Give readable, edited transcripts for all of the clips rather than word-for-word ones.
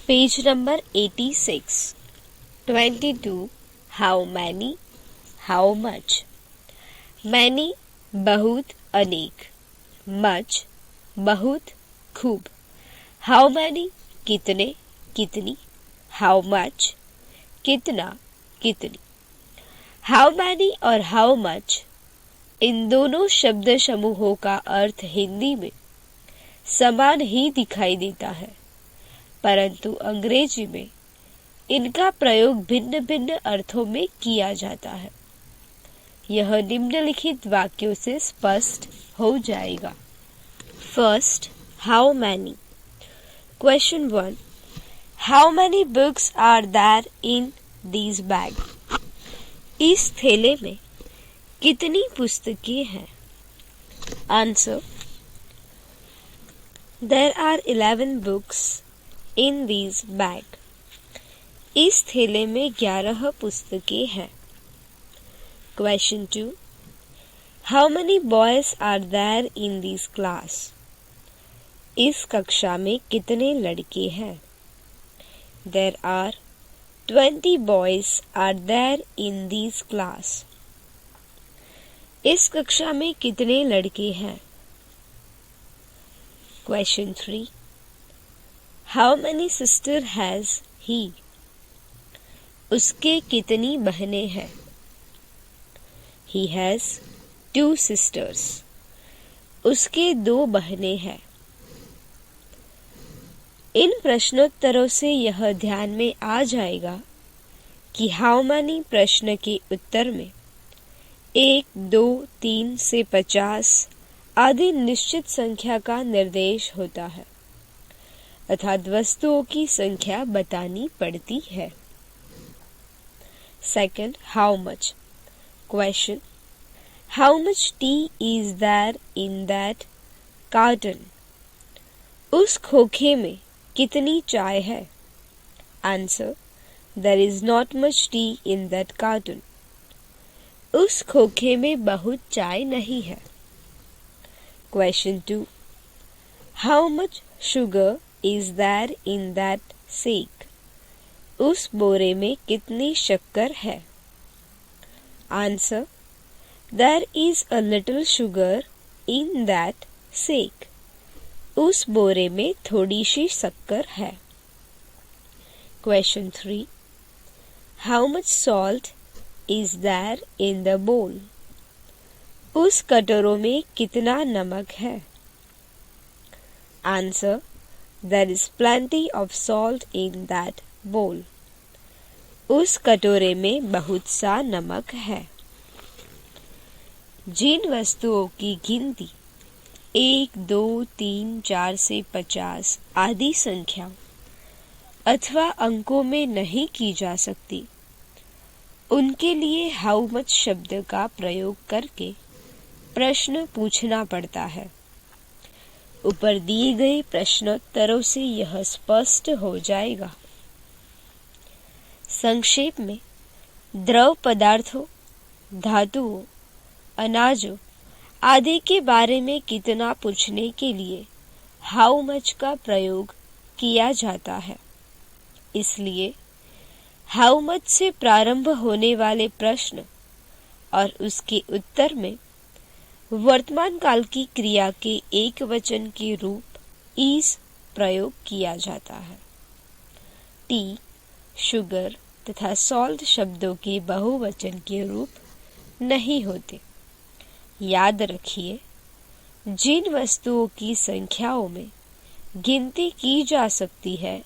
Page number 86। 22 how many, how much. Many बहुत, अनेक। Much बहुत, खूब। हाउ मैनी कितने, कितनी। हाउ मच कितना, कितनी। हाउ मैनी और हाउ मच इन दोनों शब्द समूहों का अर्थ हिंदी में समान ही दिखाई देता है, परंतु अंग्रेजी में इनका प्रयोग भिन्न भिन्न अर्थों में किया जाता है। यह निम्नलिखित वाक्यों से स्पष्ट हो जाएगा। First, how many. Question 1, how many books are there in this bag. इस थैले में कितनी पुस्तकें हैं? Answer, there are 11 books in this bag. इस थैले में 11 पुस्तकें हैं। Question 2, how many boys are there in this class. इस कक्षा में कितने लड़के हैं? There are 20 boys are there in this class. इस कक्षा में कितने लड़के हैं? Question 3, how many sister has he. उसके कितनी बहनें हैं? He has 2 sisters. उसके 2 बहनें हैं। इन प्रश्नोत्तरों से यह ध्यान में आ जाएगा कि हाउ मैनी प्रश्न के उत्तर में 1, 2, 3 से 50 आदि निश्चित संख्या का निर्देश होता है, अर्थात वस्तुओं की संख्या बतानी पड़ती है। Second, how much. Question, how much tea is there in that carton. उस खोखे में कितनी चाय है? Answer, there is not much tea in that carton. उस खोखे में बहुत चाय नहीं है। Question 2, how much sugar is there in that sack. उस बोरे में कितनी शक्कर है? Answer, there is a little sugar in that sack. उस बोरे में थोड़ी सी शक्कर है। Question 3, how much salt is there in the bowl. उस कटोरों में कितना नमक है? Answer, there is plenty of salt in that bowl. उस कटोरे में बहुत सा नमक है। जिन वस्तुओं की गिनती 1, 2, 3, 4 से 50 आदि संख्या अथवा अंकों में नहीं की जा सकती, उनके लिए हाउ मच शब्द का प्रयोग करके प्रश्न पूछना पड़ता है। ऊपर दिए गए प्रश्नोत्तरों से यह स्पष्ट हो जाएगा। संक्षेप में, द्रव पदार्थों, धातुओं, अनाजों आदि के बारे में कितना पूछने के लिए हाउ मच का प्रयोग किया जाता है। इसलिए हाउ मच से प्रारंभ होने वाले प्रश्न और उसके उत्तर में वर्तमान काल की क्रिया के एक वचन के रूप इज प्रयोग किया जाता है। टी, शुगर तथा सॉल्ट शब्दों के बहुवचन के रूप नहीं होते। याद रखिए, जिन वस्तुओं की संख्याओं में गिनती की जा सकती है,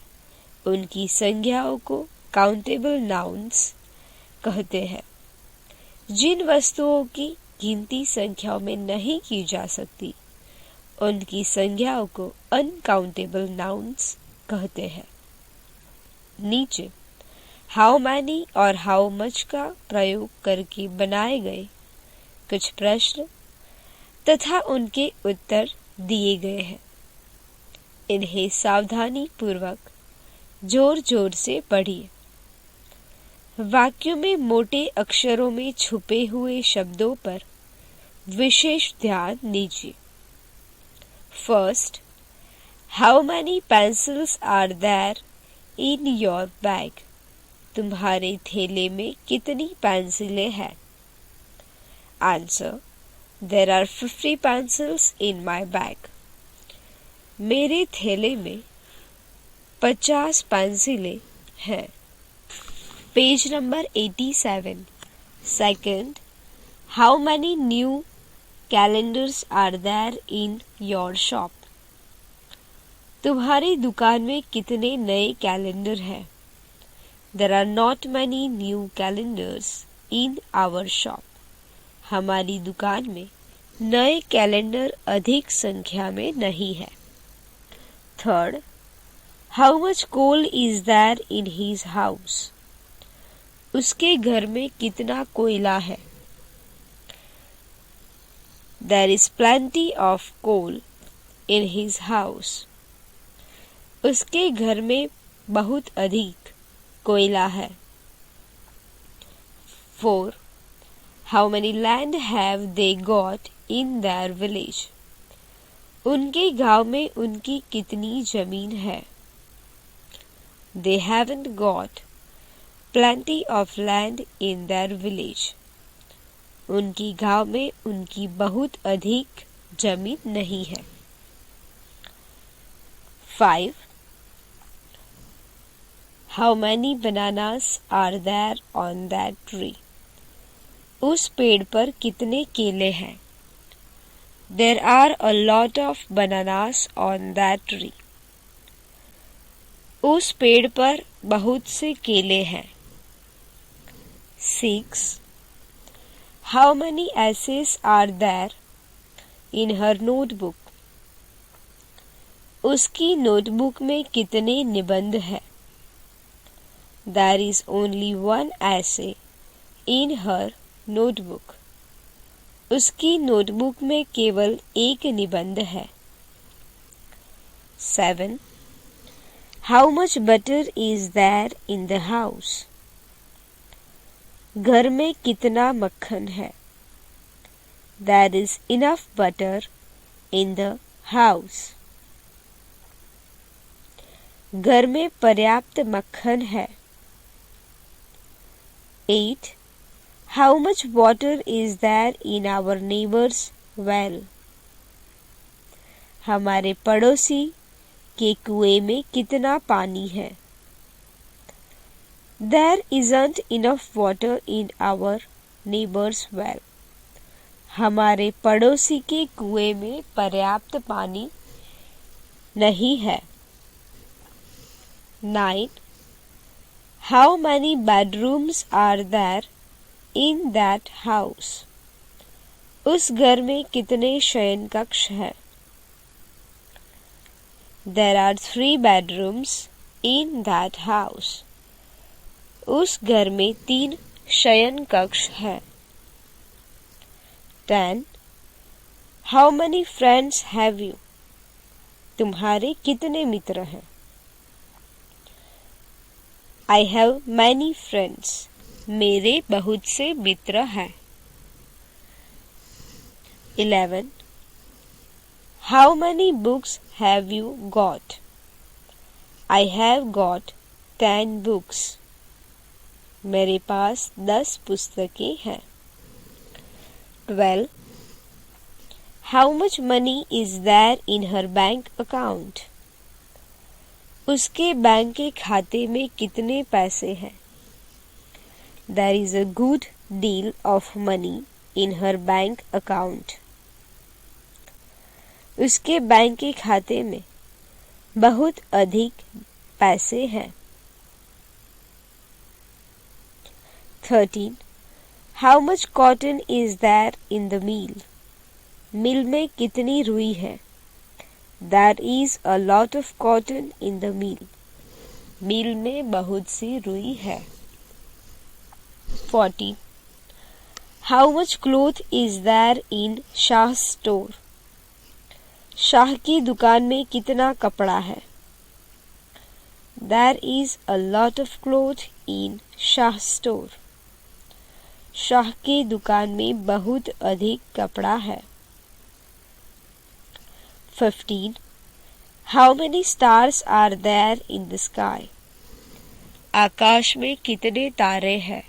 उनकी संज्ञाओं को काउंटेबल नाउन्स कहते हैं। जिन वस्तुओं की गिनती संख्याओं में नहीं की जा सकती, उनकी संज्ञाओं को अनकाउंटेबल नाउन्स कहते हैं। नीचे हाउ मैनी और हाउ मच का प्रयोग करके बनाए गए कुछ प्रश्न तथा उनके उत्तर दिए गए हैं। इन्हें सावधानी पूर्वक जोर जोर से पढ़िए। वाक्यों में मोटे अक्षरों में छुपे हुए शब्दों पर विशेष ध्यान दीजिए। First, how many pencils are there in your bag? तुम्हारे थैले में कितनी पेंसिलें हैं? Answer. There are 50 pencils in my bag. मेरे थैले में 50 पेंसिलें हैं. Page number 87. Second, how many new calendars are there in your shop? तुम्हारी दुकान में कितने नए कैलेंडर हैं? There are not many new calendars in our shop. हमारी दुकान में नए कैलेंडर अधिक संख्या में नहीं है. Third, how much coal is there in his house? उसके घर में कितना कोयला है? There is plenty of coal in his house. उसके घर में बहुत अधिक कोयला है. 4. How many land have they got in their village? उनके गांव में उनकी कितनी जमीन है? They haven't got plenty of land in their village. उनकी गांव में उनकी बहुत अधिक जमीन नहीं है. 5. How many bananas are there on that tree? उस पेड़ पर कितने केले हैं? There are a lot of bananas on that tree. उस पेड़ पर बहुत से केले हैं. 6. How many essays are there in her notebook? उसकी नोटबुक में कितने निबंध हैं? There is only one essay in her notebook. उसकी नोटबुक में केवल एक निबंध है. 7. How much butter is there in the house? घर में कितना मक्खन है? There is enough butter in the house. घर में पर्याप्त मक्खन है. 8. How much water is there in our neighbor's well? हमारे पड़ोसी के कुएं में कितना पानी है? There isn't enough water in our neighbor's well. हमारे पड़ोसी के कुएं में पर्याप्त पानी नहीं है. 9. How many bedrooms are there in that house? उस घर में कितने शयन कक्ष हैं? There are 3 bedrooms in that house. उस घर में 3 शयन कक्ष हैं. 10. How many friends have you? तुम्हारे कितने मित्र हैं? I have many friends. मेरे बहुत से मित्र हैं. 11. How many books have you got? I have got 10 books. मेरे पास 10 पुस्तकें हैं. 12. How much money is there in her bank account? उसके बैंक के खाते में कितने पैसे हैं? There is a good deal of money in her bank account. उसके बैंक के खाते में बहुत अधिक पैसे हैं. 13. How much cotton is there in the mill? मिल में कितनी रुई है? There is a lot of cotton in the mill. मिल में बहुत सी रुई है. 14. How much cloth is there in Shah's store? Shah की दुकान में कितना कपड़ा है? There is a lot of cloth in Shah's store. Shah की दुकान में बहुत अधिक कपड़ा है. 15. How many stars are there in the sky? आकाश में कितने तारे हैं?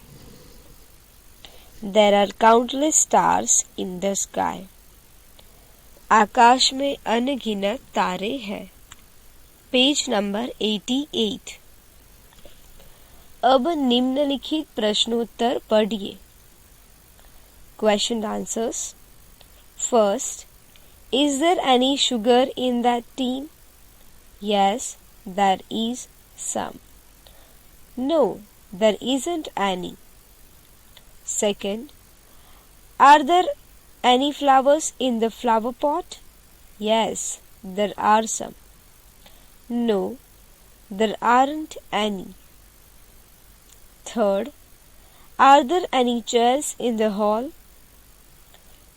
There are countless stars in the sky. आकाश में अनगिनत तारे हैं। Page number 88। अब निम्नलिखित प्रश्नोत्तर पढ़िए। Question answers. First, is there any sugar in that tea? Yes, there is some. No, there isn't any. Second, are there any flowers in the flower pot? Yes, there are some. No, there aren't any. Third, are there any chairs in the hall?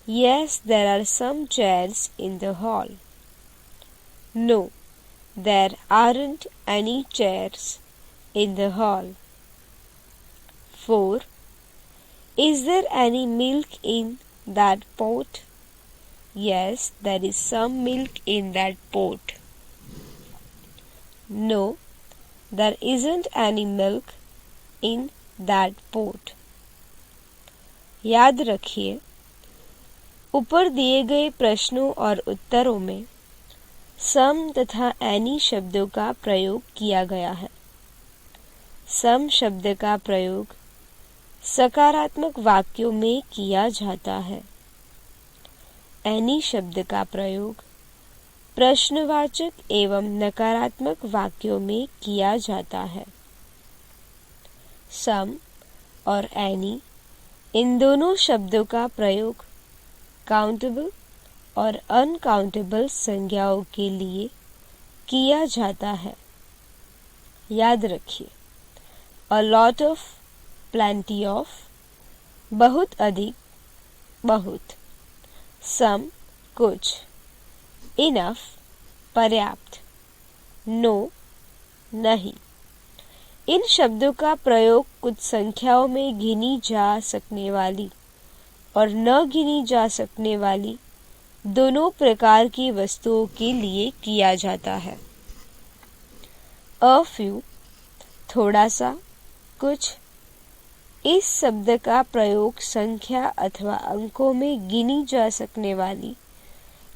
Yes, there are some chairs in the hall. No, there aren't any chairs in the hall. 4. Is there any milk in that pot? Yes, there is some milk in that pot. No, there isn't any milk in that pot. याद रखिए, ऊपर दिए गए प्रश्नों और उत्तरों में सम तथा एनी शब्दों का प्रयोग किया गया है। सम शब्द का प्रयोग सकारात्मक वाक्यों में किया जाता है। एनी शब्द का प्रयोग प्रश्नवाचक एवं नकारात्मक वाक्यों में किया जाता है। सम और एनी इन दोनों शब्दों का प्रयोग काउंटेबल और अनकाउंटेबल संज्ञाओं के लिए किया जाता है। याद रखिए, a lot of, plenty of, बहुत अधिक, बहुत, some, कुछ, enough, पर्याप्त, no, नहीं। इन शब्दों का प्रयोग कुछ संख्याओं में गिनी जा सकने वाली और न गिनी जा सकने वाली दोनों प्रकार की वस्तुओं के लिए किया जाता है। A few, थोड़ा सा, कुछ। इस शब्द का प्रयोग संख्या अथवा अंकों में गिनी जा सकने वाली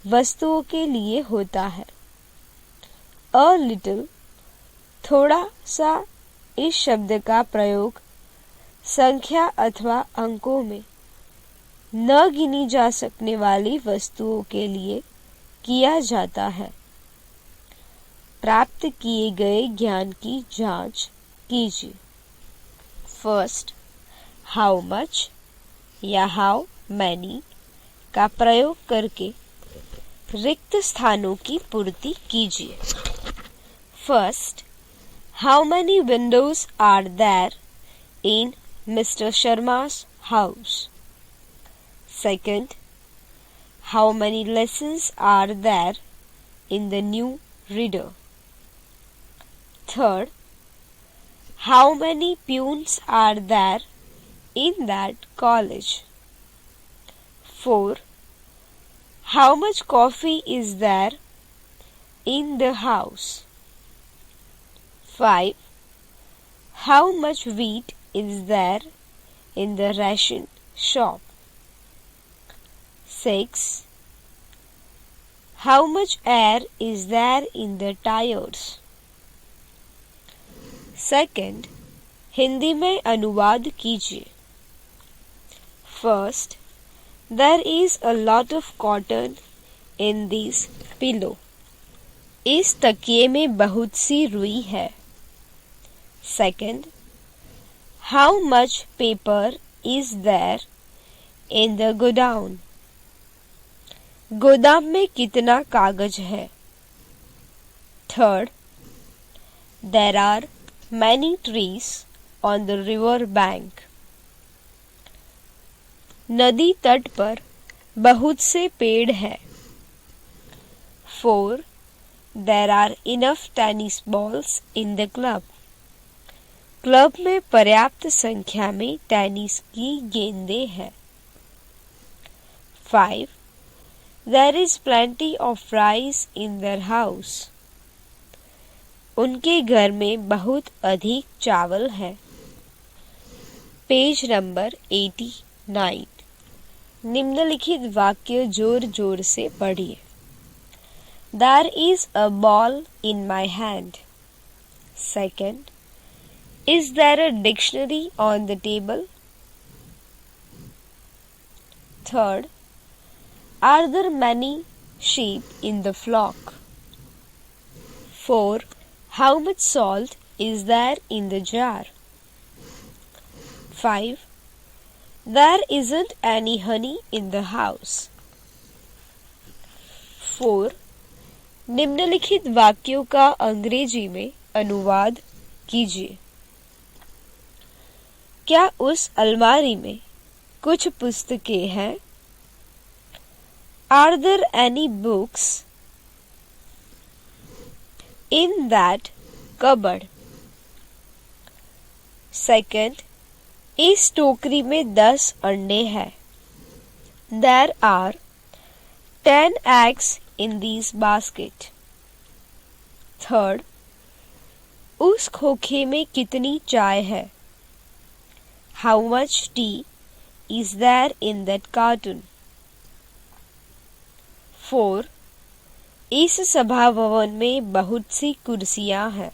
वस्तुओं के लिए होता है। A little, थोड़ा सा। इस शब्द का प्रयोग संख्या अथवा अंकों में न गिनी जा सकने वाली वस्तुओं के लिए किया जाता है। प्राप्त किए गए ज्ञान की जांच कीजिए। फर्स्ट, हाउ मच या हाउ मैनी का प्रयोग करके रिक्त स्थानों की पूर्ति कीजिए। First, how many windows are there in mister Sharma's house? Second, how many lessons are there in the new reader? Third, how many peons are there in that college? 4. How much coffee is there in the house? 5. How much wheat is there in the ration shop? 6. How much air is there in the tires? Second, Hindi में अनुवाद कीजिए। First, there is a lot of cotton in this pillow. इस तकिए में बहुत सी रुई है। Second, how much paper is there in the godown? गोदाम में कितना कागज है? Third, there are many trees on the river bank. नदी तट पर बहुत से पेड़ हैं। 4. There are enough tennis balls in the club. Club में पर्याप्त संख्या में टेनिस की गेंदें हैं। 5. There is plenty of rice in their house. उनके घर में बहुत अधिक चावल है। Page number 89। निम्नलिखित वाक्य जोर जोर से पढ़िए। There is a ball in my hand. Second, is there a dictionary on the table? Third, are there many sheep in the flock? 4. How much salt is there in the jar? 5. There isn't any honey in the house. 4. निम्नलिखित वाक्यों का अंग्रेजी में अनुवाद कीजिए। क्या उस अलमारी में कुछ पुस्तकें हैं? Are there any books in that cupboard? Second, इस टोकरी में 10 अंडे हैं। There are 10 eggs in this basket. Third, उस खोखे में कितनी चाय है? How much tea is there in that carton? 4. इस सभा भवन में बहुत सी कुर्सियां हैं।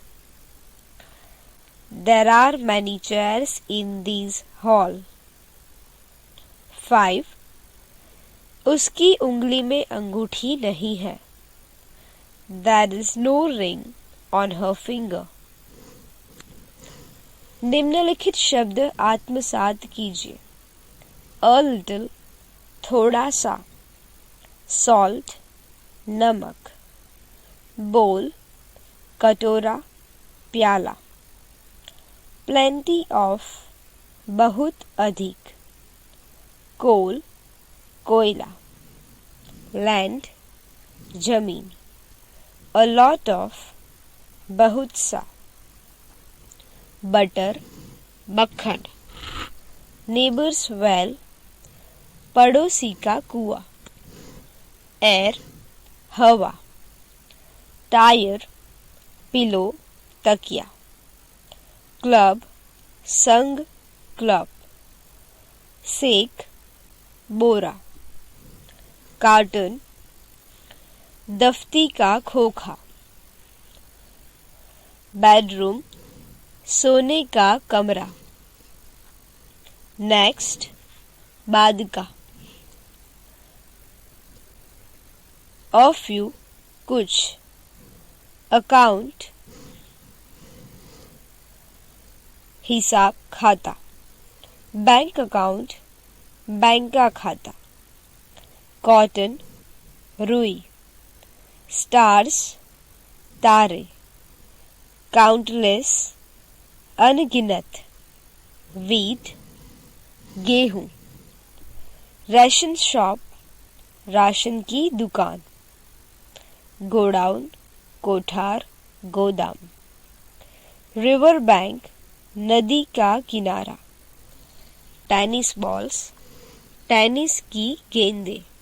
There are many chairs in this hall. 5. उसकी उंगली में अंगूठी नहीं है। There is no ring on her finger. निम्नलिखित शब्द आत्मसात कीजिए। A little, थोड़ा सा। Salt, नमक। Bowl, कटोरा, प्याला। Plenty of, बहुत अधिक। Coal, कोयला। Land, जमीन। A lot of, बहुत सा। Butter, मक्खन। Neighbor's well, पड़ोसी का कुआं। Air, हवा। Tire, पिलो, तकिया। Club, संग, क्लब। Sack, बोरा। Carton, दफ्ती का खोखा। Bedroom, सोने का कमरा। Next, बाद का। A few, कुछ। Account, हिसाब खाता। Bank account, बैंक का खाता। Cotton, रुई। Stars, तारे। Countless, अनगिनत। Wheat, गेहूं। Ration shop, राशन की दुकान। गोडाउन, कोठार, गोदाम। River bank, नदी का किनारा। Tennis balls, टेनिस की गेंदें।